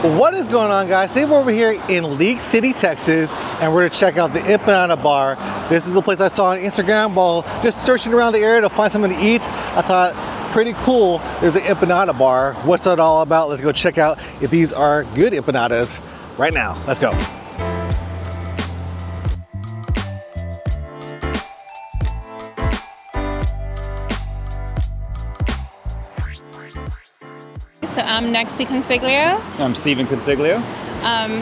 What is going on, guys? Today we're over here in League City, Texas, and we're gonna check out the Empanada bar. This is a place I saw on Instagram while just searching around the area to find something to eat. I thought, pretty cool, there's an Empanada bar. What's it all about? Let's go check out if these are good empanadas right now. Let's go. So I'm Nexi Consiglio. I'm Steven Consiglio.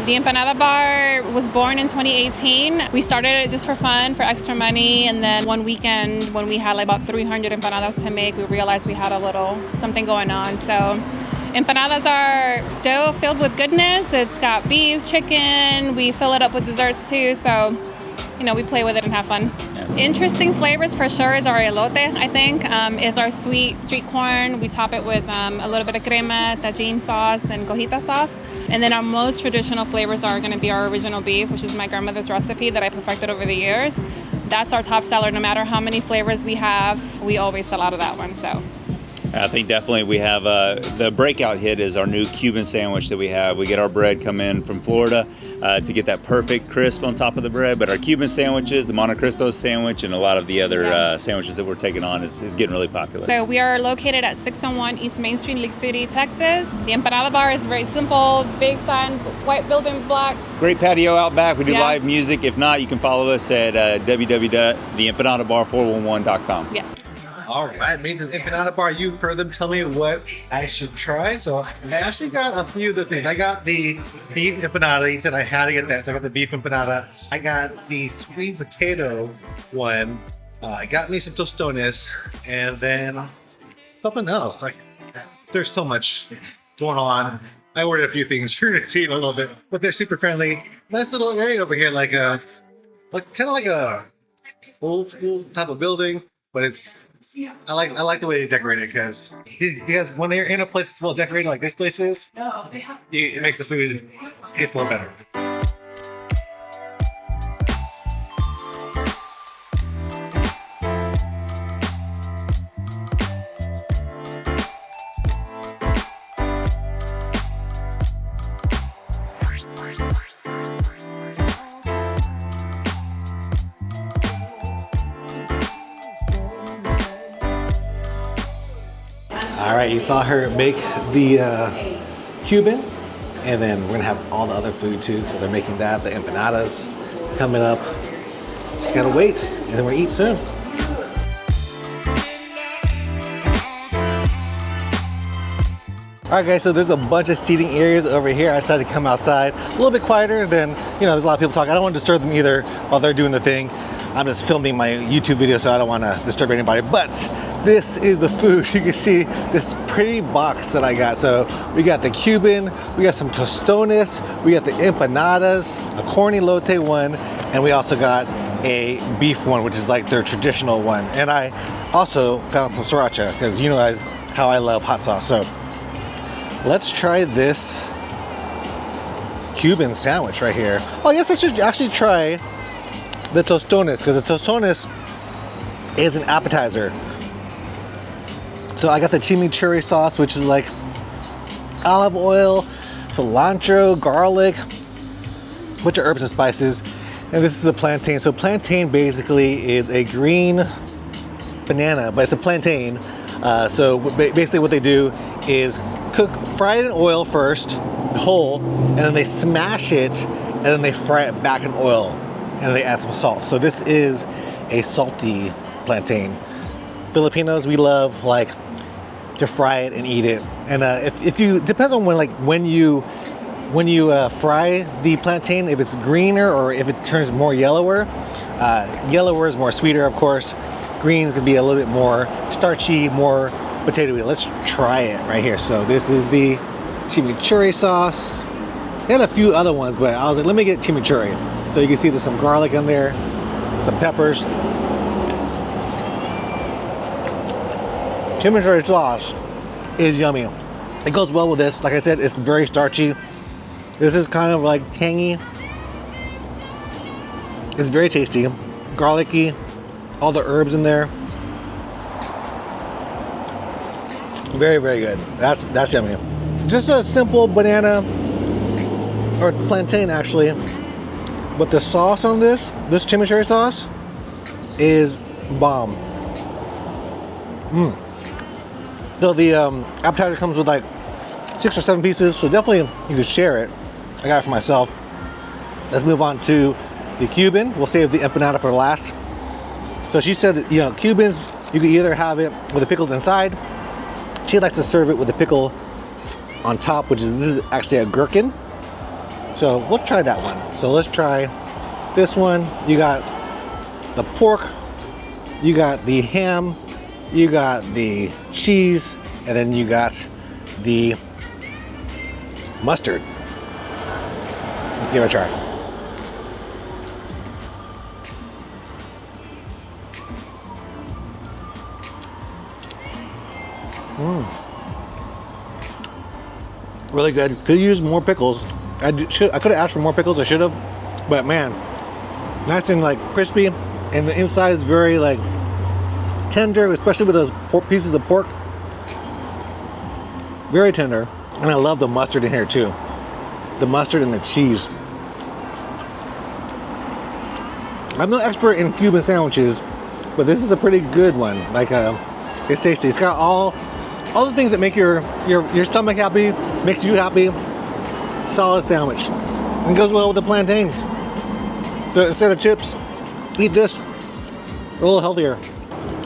The Empanada Bar was born in 2018. We started it just for fun, for extra money, and then one weekend when we had like about 300 empanadas to make, we realized we had a little something going on. So empanadas are dough filled with goodness. It's got beef, chicken, we fill it up with desserts too, so you know, we play with it and have fun. Interesting flavors for sure is our elote, I think, is our sweet corn. We top it with a little bit of crema, tajin sauce, and cojita sauce. And then our most traditional flavors are gonna be our original beef, which is my grandmother's recipe that I perfected over the years. That's our top seller. No matter how many flavors we have, we always sell out of that one, so. I think definitely we have the breakout hit is our new Cuban sandwich that we have. We get our bread come in from Florida to get that perfect crisp on top of the bread, but our Cuban sandwiches, the Monte Cristo sandwich, and a lot of the other sandwiches that we're taking on is getting really popular. So we are located at 601 East Main Street, League City, Texas. The Empanada Bar is very simple, big sign, white building block. Great patio out back. We do live music. If not, you can follow us at www.theempanadabar411.com. Yes. All right, made the Empanada bar. You've heard them tell me what I should try. So I actually got a few of the things. I got the beef empanada. He said I had to get that. So I got the beef empanada. I got the sweet potato one. I got me some tostones, and then something else. Like, there's so much going on. I ordered a few things. You're gonna see in a little bit, but they're super friendly. Nice little area over here, like kind of like a old school type of building, but it's. I like the way they decorate it because when they're in a place that's well decorated like this place is, it makes the food taste a little better. All right, you saw her make the Cuban, and then we're gonna have all the other food too. So they're making that, the empanadas coming up. Just gotta wait, and then we'll eat soon. All right, guys, so there's a bunch of seating areas over here. I decided to come outside, a little bit quieter than, you know, there's a lot of people talking. I don't want to disturb them either while they're doing the thing. I'm just filming my YouTube video, so I don't want to disturb anybody, but this is the food. You can see this pretty box that I got. So we got the Cuban, we got some tostones, we got the empanadas, a corn elote one, and we also got a beef one, which is like their traditional one. And I also found some sriracha, because you know guys how I love hot sauce. So let's try this Cuban sandwich right here. Well, I guess I should actually try the tostones, because the tostones is an appetizer. So I got the chimichurri sauce, which is like olive oil, cilantro, garlic, a bunch of herbs and spices. And this is a plantain. So plantain basically is a green banana, but it's a plantain. So basically what they do is fry it in oil first, whole, and then they smash it, and then they fry it back in oil, and then they add some salt. So this is a salty plantain. Filipinos, we love like to fry it and eat it. And if you, depends on when you fry the plantain, if it's greener or if it turns more yellower. Yellower is more sweeter, of course. Green is gonna be a little bit more starchy, more potatoey. Let's try it right here. So this is the chimichurri sauce. They had a few other ones, but I was like, let me get chimichurri. So you can see there's some garlic in there, some peppers. Chimichurri sauce is yummy. It goes well with this. Like I said, it's very starchy. This is kind of like tangy. It's very tasty, garlicky, all the herbs in there. Very, very good. That's yummy. Just a simple banana or plantain actually. But the sauce on this chimichurri sauce is bomb. So the appetizer comes with like 6 or 7 pieces, so definitely you could share it. I got it for myself. Let's move on to the Cuban. We'll save the empanada for last. So she said that, you know, Cubans, you could either have it with the pickles inside. She likes to serve it with the pickle on top, which is, this is actually a gherkin. So we'll try that one. So let's try this one. You got the pork, you got the ham, you got the cheese, and then you got the mustard. Let's give it a try. Really good. Could use more pickles. I could have asked for more pickles. I should have, but man, nice and like crispy, and the inside is very like tender, especially with those pieces of pork. Very tender, and I love the mustard in here too. The mustard and the cheese. I'm no expert in Cuban sandwiches, but this is a pretty good one. Like it's tasty. It's got all the things that make your stomach happy, makes you happy. Solid sandwich. And goes well with the plantains. So instead of chips, eat this. A little healthier.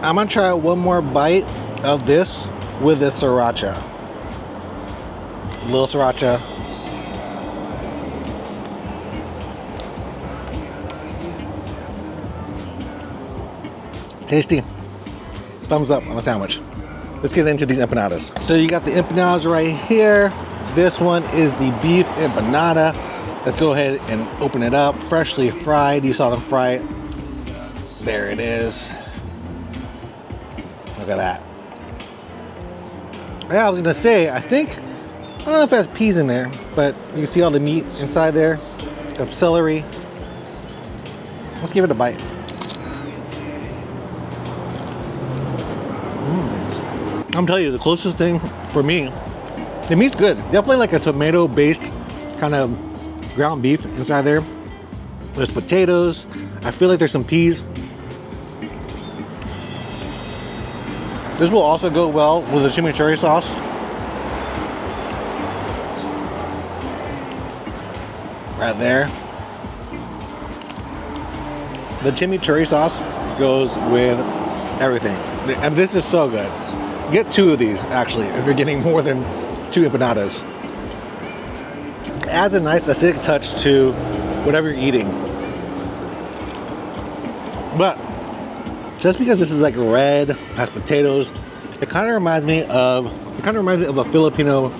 I'm gonna try one more bite of this with the sriracha. A little sriracha. Tasty. Thumbs up on the sandwich. Let's get into these empanadas. So you got the empanadas right here. This one is the beef empanada. Let's go ahead and open it up. Freshly fried. You saw them fry it. There it is. Look at that. Yeah, I was gonna say, I don't know if it has peas in there, but you can see all the meat inside there. Got celery. Let's give it a bite. I'm telling you, the closest thing for me, the meat's good. Definitely like a tomato-based kind of ground beef inside there. There's potatoes. I feel like there's some peas. This will also go well with the chimichurri sauce. Right there. The chimichurri sauce goes with everything. And this is so good. Get 2 of these, actually, if you're getting more than 2 empanadas. It adds a nice acidic touch to whatever you're eating. But just because this is like red, has potatoes, it kind of reminds me of a Filipino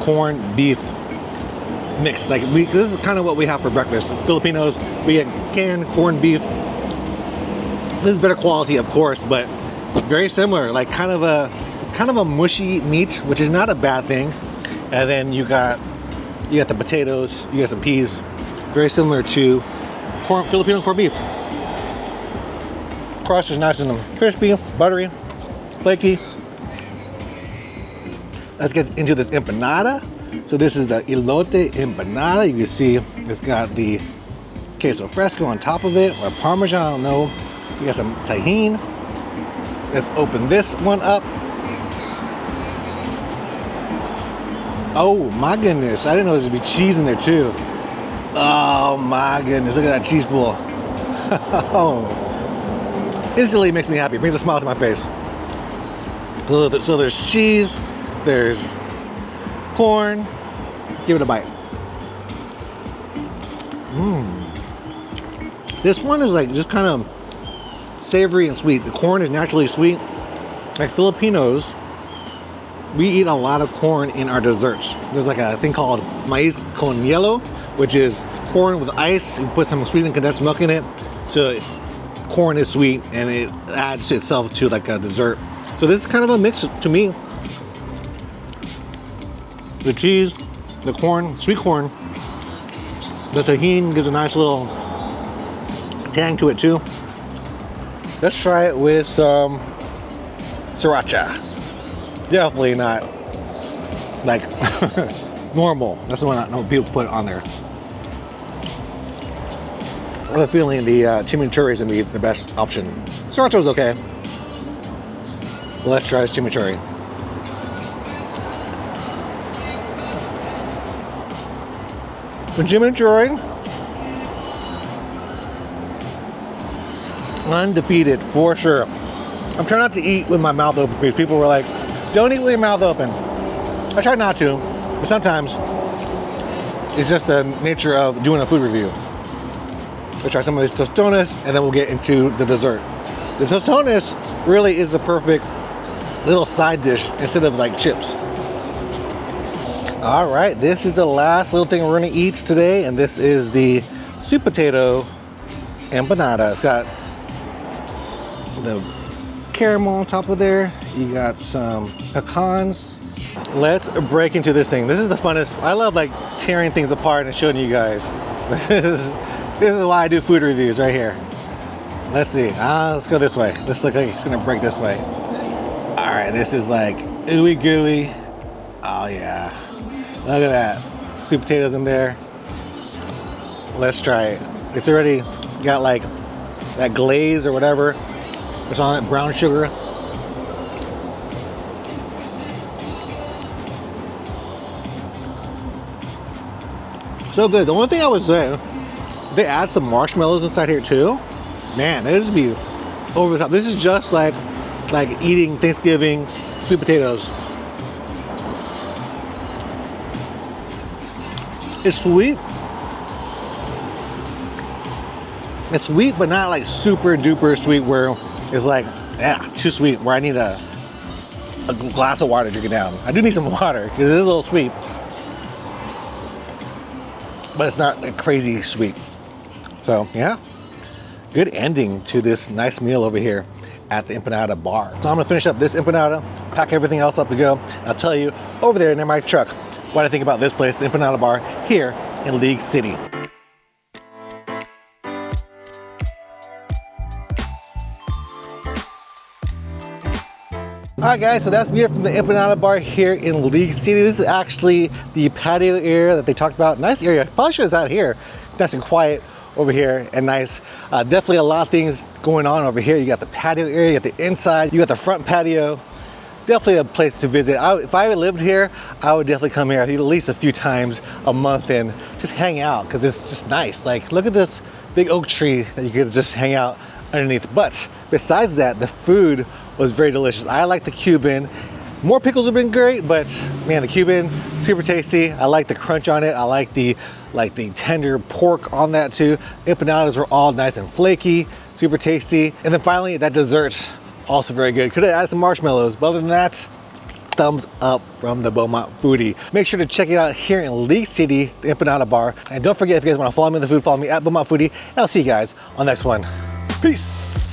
corned beef mix. Like this is kind of what we have for breakfast. Filipinos, we get canned corned beef. This is better quality, of course, but very similar. Like kind of a mushy meat, which is not a bad thing. And then you got the potatoes, you got some peas, very similar to Filipino corned beef. Crust is nice and crispy, buttery, flaky. Let's get into this empanada. So this is the elote empanada. You can see it's got the queso fresco on top of it, or parmesan, I don't know. You got some tahini. Let's open this one up. Oh my goodness, I didn't know there would be cheese in there too. Oh my goodness, look at that cheese pool. Instantly makes me happy, brings a smile to my face. So there's cheese, there's corn. Give it a bite. This one is like just kind of savory and sweet. The corn is naturally sweet. Like Filipinos, we eat a lot of corn in our desserts. There's like a thing called maíz con hielo, which is corn with ice. You put some sweetened condensed milk in it. So corn is sweet and it adds to itself to like a dessert. So this is kind of a mix to me. The cheese, the corn, sweet corn, the tahini gives a nice little tang to it too. Let's try it with some sriracha. Definitely not like normal. That's the one I know people put on there. I have a feeling the chimichurri is gonna be the best option. Sriracha's okay. Let's try this chimichurri. The chimichurri, undefeated for sure. I'm trying not to eat with my mouth open because people were like, don't eat with your mouth open. I try not to, but sometimes it's just the nature of doing a food review. We'll try some of these tostones and then we'll get into the dessert. The tostones really is the perfect little side dish instead of like chips. All right, this is the last little thing we're gonna eat today, and this is the sweet potato empanada. It's got the caramel on top of there. You got some pecans. Let's break into this thing. This is the funnest. I love like tearing things apart and showing you guys. This is why I do food reviews right here. Let's see. Let's go this way. This looks like it's gonna break this way. All right, this is like ooey gooey. Oh yeah. Look at that. Sweet potatoes in there. Let's try it. It's already got like that glaze or whatever. It's on that brown sugar. So good. The only thing I would say, they add some marshmallows inside here too. Man, they just be over the top. This is just like eating Thanksgiving sweet potatoes. It's sweet. It's sweet, but not like super duper sweet where it's like, yeah, too sweet, where I need a glass of water to drink it down. I do need some water because it is a little sweet, but it's not like crazy sweet. So yeah, good ending to this nice meal over here at the Empanada bar. So I'm gonna finish up this empanada, pack everything else up to go. I'll tell you over there in my truck what I think about this place, the Empanada bar here in League City. All right guys, so that's me from the Empanada bar here in League City. This is actually the patio area that they talked about. Nice area, probably should have sat here. Nice and quiet over here and nice. Definitely a lot of things going on over here. You got the patio area, you got the inside, you got the front patio. Definitely a place to visit. If I lived here, I would definitely come here at least a few times a month and just hang out because it's just nice. Like, look at this big oak tree that you could just hang out underneath. But besides that, the food was very delicious. I like the Cuban. More pickles would have been great, but man, the Cuban, super tasty. I like the crunch on it. I like the tender pork on that too. Empanadas were all nice and flaky, super tasty. And then finally, that dessert, also very good. Could have added some marshmallows, but other than that, thumbs up from the Beaumont Foodie. Make sure to check it out here in League City, the Empanada bar. And don't forget, if you guys want to follow me on the food, follow me at Beaumont Foodie. And I'll see you guys on the next one. Peace.